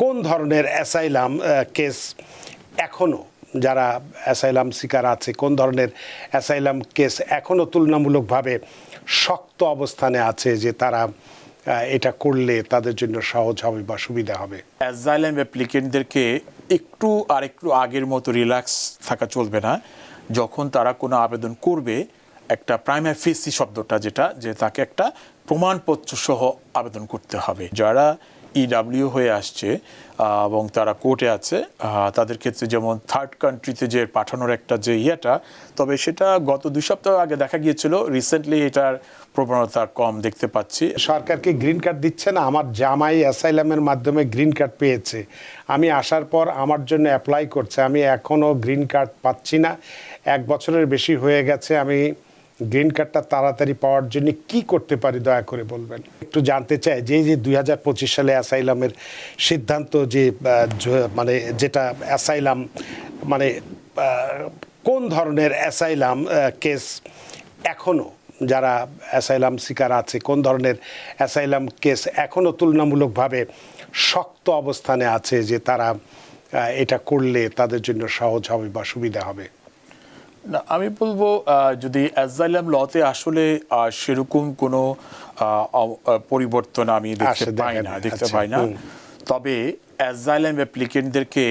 কোন ধরনের asylum case এখনো যারা অ্যাসাইলাম সিকার আছে কোন ধরনের অ্যাসাইলাম কেস এখনো তুলনামূলকভাবে শক্ত অবস্থানে আছে যে তারা এটা করলে তাদের জন্য সহজ হবে বা সুবিধা হবে? অ্যাসাইলাম অ্যাপ্লিকেন্টদেরকে আরেকটু আগের মতো রিল্যাক্স থাকা চলবে না। যখন তারা কোনো আবেদন করবে, একটা প্রাইমা ফেসি শব্দটা যেটা যে তাকে একটা প্রমাণপত্র সহ আবেদন করতে হবে। যারা ইডাব্লিউ হয়ে আসছে এবং তারা কোর্টে আছে, তাদের ক্ষেত্রে যেমন থার্ড কান্ট্রিতে যে পাঠানোর একটা যে তবে সেটা গত 2 সপ্তাহ আগে দেখা গিয়েছিল। রিসেন্টলি এটার প্রবণতা কম দেখতে পাচ্ছি। সরকারকে গ্রিন কার্ড দিচ্ছে না। আমার জামাই অ্যাসাইলামের মাধ্যমে গ্রিন কার্ড পেয়েছে, আমি আসার পর আমার জন্য অ্যাপ্লাই করছে, আমি এখনও গ্রিন কার্ড পাচ্ছি না। 1 বছরের বেশি হয়ে গেছে। আমি গ্রিন কার্ডটা তাড়াতাড়ি পাওয়ার জন্য কি করতে পারি দয়া করে বলবেন। একটু জানতে চাই যে 2025 সালে অ্যাসাইলামের সিদ্ধান্ত যে মানে যেটা অ্যাসাইলাম মানে কোন ধরনের অ্যাসাইলাম কেস এখনো যারা অ্যাসাইলাম সিকার আছে কোন ধরনের অ্যাসাইলাম কেস এখনো তুলনামূলকভাবে শক্ত অবস্থানে আছে যে তারা এটা করলে তাদের জন্য সহজ হবে বা সুবিধা হবে? না, আমি বলবো যদি অ্যাসাইলাম লতে আসলে সেরকম কোনো পরিবর্তন আমি দেখতে পাই না। তবে অ্যাসাইলাম অ্যাপ্লিকেন্টদেরকে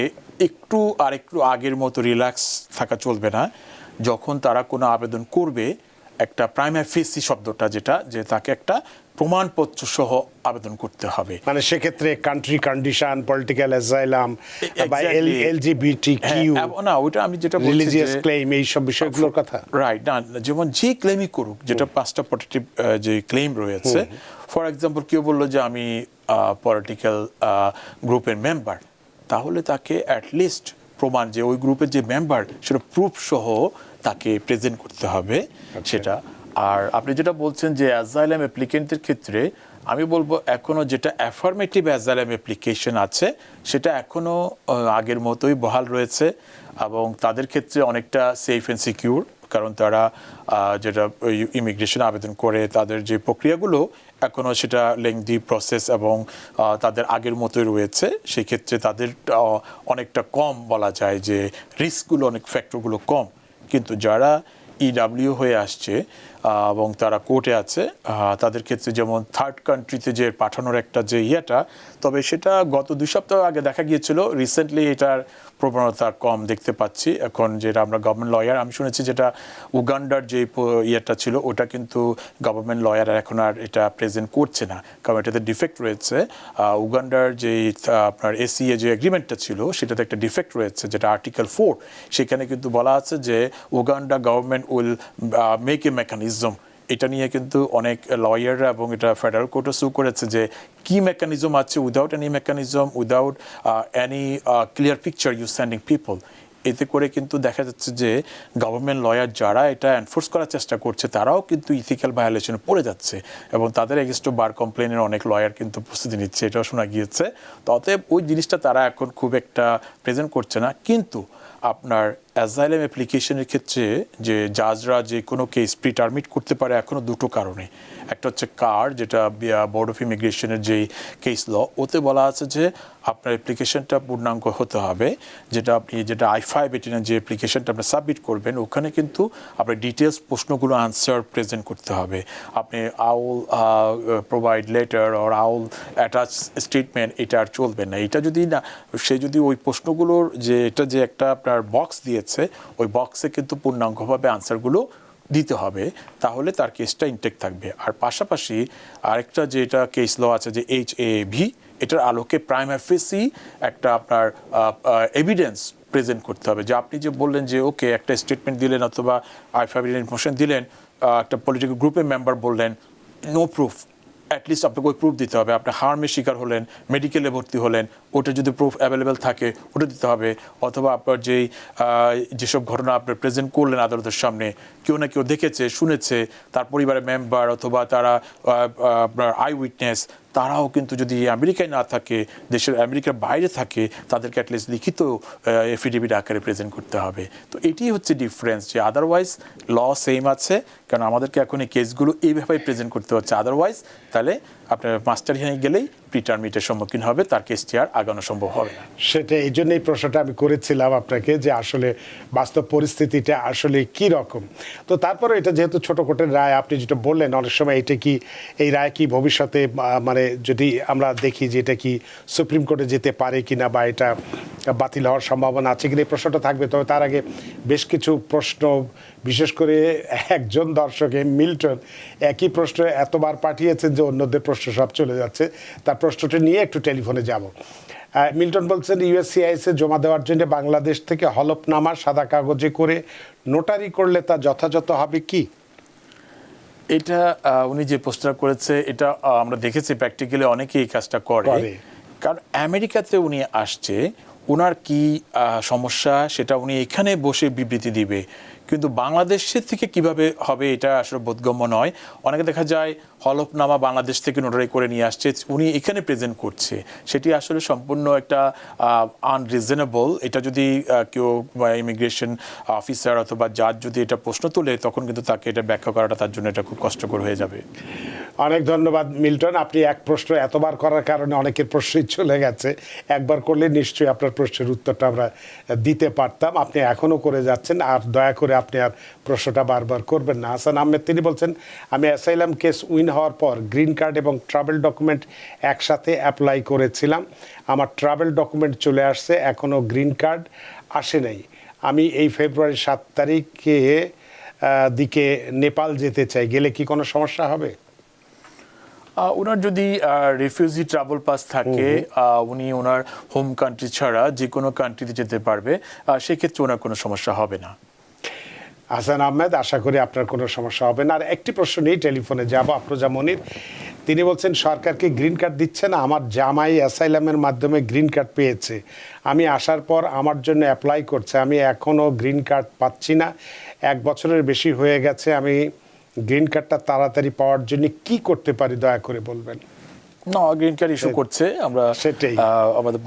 আরেকটু আগের মতো রিল্যাক্স থাকা চলবে না। যখন তারা কোনো আবেদন করবে, একটা প্রাইমা ফেসি শব্দটা যেটা যে তাকে একটা প্রমাণপত্র সহ আবেদন করতে হবে। মানে সেক্ষেত্রে কান্ট্রি কন্ডিশন, পলিটিক্যাল অ্যাসাইলাম বা এলজিবিটিকিউ, না ওইটা আমি যেটা বলছি রিলিজিয়াস ক্লেম, এই সব বিষয়গুলোর কথা। রাইট, না যেমন যে ক্লেমই করুক, যেটা 5টা পজিটিভ যে ক্লেম রয়েছে। ফর এক্সাম্পল কেউ বললো যে আমি পলিটিক্যাল গ্রুপের মেম্বার, তাহলে তাকে অ্যাটলিস্ট প্রমাণ যে ওই গ্রুপের যে মেম্বার সেটা প্রুফ সহ তাকে প্রেজেন্ট করতে হবে সেটা। আর আপনি যেটা বলছেন যে অ্যাসাইলাম অ্যাপ্লিকেন্টের ক্ষেত্রে, আমি বলবো এখনো যেটা অ্যাফার্মেটিভ অ্যাসাইলাম অ্যাপ্লিকেশন আছে সেটা এখনো আগের মতোই বহাল রয়েছে এবং তাদের ক্ষেত্রে অনেকটা সেফ অ্যান্ড সিকিউর। কারণ তারা যেটা ইমিগ্রেশন আবেদন করে তাদের যে প্রক্রিয়াগুলো এখনও সেটা লেংদি প্রসেস এবং তাদের আগের মতোই রয়েছে। সেই ক্ষেত্রে তাদের অনেকটা কম বলা যায় যে রিস্কগুলো, অনেক ফ্যাক্টরগুলো কম। কিন্তু যারা ইডাব্লিউ হয়ে আসছে এবং তারা কোর্টে আছে, তাদের ক্ষেত্রে যেমন থার্ড কান্ট্রিতে যে পাঠানোর একটা যে তবে সেটা গত 2 সপ্তাহ আগে দেখা গিয়েছিল। রিসেন্টলি এটার প্রবণতা কম দেখতে পাচ্ছি। এখন যেটা আমরা গভর্নমেন্ট লয়ার, আমি শুনেছি যেটা উগান্ডার যে ছিল ওটা কিন্তু গভর্নমেন্ট লয়ার এখন আর এটা প্রেজেন্ট করছে না, কারণ এটাতে ডিফেক্ট রয়েছে। উগান্ডার যে আপনার এসিএ যে এগ্রিমেন্টটা ছিল সেটাতে একটা ডিফেক্ট রয়েছে, যেটা আর্টিকেল 4। সেখানে কিন্তু বলা আছে যে Uganda government will make a mechanism. এটা নিয়ে কিন্তু অনেক লয়াররা এবং এটা ফেডারেল কোর্টও সু করেছে যে কি মেকানিজম আছে, without any mechanism, without any clear picture you sending people. এতে করে কিন্তু দেখা যাচ্ছে যে গভর্নমেন্ট লয়ার যারা এটা এনফোর্স করার চেষ্টা করছে তারাও কিন্তু ইথিক্যাল ভায়োলেশনে পড়ে যাচ্ছে এবং তাদের এগেনস্টে বার কমপ্লেনের অনেক লয়ার কিন্তু প্রস্তুতি নিচ্ছে, এটাও শোনা গিয়েছে। অতএব ওই জিনিসটা তারা এখন খুব একটা প্রেজেন্ট করছে না। কিন্তু আপনার অ্যাসাইলাম অ্যাপ্লিকেশনের ক্ষেত্রে যে জাজরা যে কোনো কেস প্রিটারমিট করতে পারে এখনও 2টো কারণে। একটা হচ্ছে যেটা বোর্ড অফ ইমিগ্রেশনের যেই কেস ল, ওতে বলা আছে যে আপনার অ্যাপ্লিকেশনটা পূর্ণাঙ্গ হতে হবে। যেটা I-589 যে অ্যাপ্লিকেশনটা আপনি সাবমিট করবেন, ওখানে কিন্তু আপনার ডিটেলস প্রশ্নগুলো আনসার প্রেজেন্ট করতে হবে। আপনি all provide letter or all attach statement, এটা আর চলবে না। এটা যদি না, সে যদি ওই প্রশ্নগুলোর যে এটা যে একটা আপনার বক্স দিয়েছে, ওই বক্সে কিন্তু পূর্ণাঙ্গভাবে আনসারগুলো দিতে হবে, তাহলে তার কেসটা ইনটেক থাকবে। আর পাশাপাশি আরেকটা যেটা কেস ল আছে যে HAV, এটার আলোকে প্রাইমা ফেসি একটা আপনার এভিডেন্স প্রেজেন্ট করতে হবে। যে আপনি যে বললেন যে ওকে একটা স্টেটমেন্ট দিলেন অথবা I-589 ইনফরমেশন দিলেন, একটা পলিটিক্যাল গ্রুপের মেম্বার বললেন, নো প্রুফ, অ্যাটলিস্ট আপনাকে ওই প্রুফ দিতে হবে। আপনি হার্মের শিকার হলেন, মেডিকেলে ভর্তি হলেন, ওটা যদি প্রুফ অ্যাভেলেবেল থাকে ওটা দিতে হবে। অথবা আপনার যেসব ঘটনা আপনি প্রেজেন্ট করলেন আদালতের সামনে, কেউ না কেউ দেখেছে, শুনেছে, তার পরিবারের মেম্বার অথবা তারা আপনার আই উইটনেস, তারাও কিন্তু যদি আমেরিকায় না থাকে, আমেরিকার বাইরে থাকে, তাদেরকে অ্যাটলিস্ট লিখিত এফিডেভিট আকারে প্রেজেন্ট করতে হবে। তো এটি হচ্ছে ডিফারেন্স, যে আদারওয়াইজ ল সেম আছে, কারণ আমাদেরকে এখন এই কেসগুলো এইভাবে প্রেজেন্ট করতে হচ্ছে। আদারওয়াইজ তাহলে আপনার মাস্টার হিয়ারিং গেলেই প্রিটার্মিটের সম্মুখীন হবে, তার কেসটি আর আগানো সম্ভব হবে না। সেটা এই জন্যই প্রশ্নটা আমি করেছিলাম আপনাকে যে আসলে বাস্তব পরিস্থিতিটা আসলে কি রকম। তো তারপরে এটা যেহেতু ছোট কোর্টের রায়, আপনি যেটা বললেন অনেক সময় এটা কি এই রায় কি ভবিষ্যতে মানে যদি আমরা দেখি যে এটা কি সুপ্রিম কোর্টে যেতে পারে কিনা বা এটা বাতিল হওয়ার সম্ভাবনা আছে কিনা, এই প্রশ্নটা থাকবে। তবে তার আগে বেশ কিছু প্রশ্ন, বিশেষ করে একজন দর্শকে মিল্টন একই প্রশ্ন এতবার পাঠিয়েছেন যে অন্যদের প্রশ্ন সব চলে যাচ্ছে, তার প্রশ্নটা নিয়ে একটু টেলিফোনে যাব। মিল্টন বলছেন ইউএসসিআইএসে জমা দেওয়ার জন্য বাংলাদেশ থেকে হলফনামা সাদা কাগজে করে নোটারি করলে তা যথাযথ হবে কি? এটা উনি যে পোস্টটা করেছে এটা আমরা দেখেছি প্র্যাকটিক্যালি অনেকেই এই কাজটা করে। কারণ আমেরিকাতে উনি আসছে, ওনার কি সমস্যা সেটা উনি এখানে বসে বিবৃতি দিবে, কিন্তু বাংলাদেশের থেকে কিভাবে হবে এটা আসলে বোধগম্য নয়। অনেকে দেখা যায় হলফনামা বাংলাদেশ থেকে নোটারি করে নিয়ে আসছে, উনি এখানে প্রেজেন্ট করছে, সেটি আসলে সম্পূর্ণ একটা আনরিজনেবল। এটা যদি কেউ ইমিগ্রেশন অফিসার অথবা জাজ যদি এটা প্রশ্ন তোলে, তখন কিন্তু তাকে এটা ব্যাখ্যা করাটা তার জন্য এটা খুব কষ্টকর হয়ে যাবে। অনেক ধন্যবাদ মিল্টন, আপনি এক প্রশ্ন এতবার করার কারণে অনেকের প্রশ্নই চলে গেছে। একবার করলে নিশ্চয়ই আপনার প্রশ্নের উত্তরটা আমরা দিতে পারতাম, আপনি এখনও করে যাচ্ছেন, আর দয়া করে আপনি আর প্রশ্নটা বারবার করবেন না। হাসান আহমেদ তিনি বলছেন, আমি অ্যাসাইলাম কেস উইন হওয়ার পর গ্রিন কার্ড এবং ট্রাভেল ডকুমেন্ট একসাথে অ্যাপ্লাই করেছিলাম, আমার ট্রাভেল ডকুমেন্ট চলে আসছে, এখনও গ্রিন কার্ড আসে নাই। আমি এই ফেব্রুয়ারি 7 তারিখে দিকে নেপাল যেতে চাই, গেলে কি কোনো সমস্যা হবে? ওনার যদি রিফিউজি ট্রাভেল পাস থাকে, উনি ওনার হোম কান্ট্রি ছাড়া যে কোনো কান্ট্রিতে যেতে পারবে, সেক্ষেত্রে ওনার কোনো সমস্যা হবে না। হাসান আহমেদ, আশা করি আপনার কোনো সমস্যা হবে না। আর একটি প্রশ্ন নিয়ে টেলিফোনে যাব, আফরোজা মনির তিনি বলছেন, সরকারকে গ্রিন কার্ড দিচ্ছে না, আমার জামাই অ্যাসাইলামের মাধ্যমে গ্রিন কার্ড পেয়েছে, আমি আসার পর আমার জন্য অ্যাপ্লাই করছে, আমি এখনও গ্রিন কার্ড পাচ্ছি না, 1 বছরের বেশি হয়ে গেছে, আমি গ্রিন কার্ডটা তাড়াতাড়ি পাওয়ার জন্য কি করতে পারি, দয়া করে বলবেন। না, গ্রিন কার্ড ইস্যু করছে, আমরা সেটাই আমাদের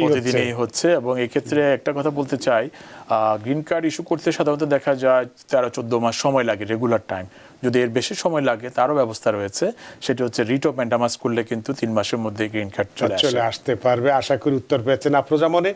প্রতিদিনই হচ্ছে। এবং এই ক্ষেত্রে একটা কথা বলতে চাই, গ্রিন কার্ড ইস্যু করতে সাধারণত দেখা যায় 13-14 মাস সময় লাগে রেগুলার টাইম। যদি এর বেশি সময় লাগে তারও ব্যবস্থা রয়েছে, সেটা হচ্ছে রিট অফ ম্যান্ডামাস করলে কিন্তু 3 মাসের মধ্যে গ্রিন কার্ড চলে আসতে পারবে। আশা করি উত্তর পেয়েছেন আফরোজা মনির।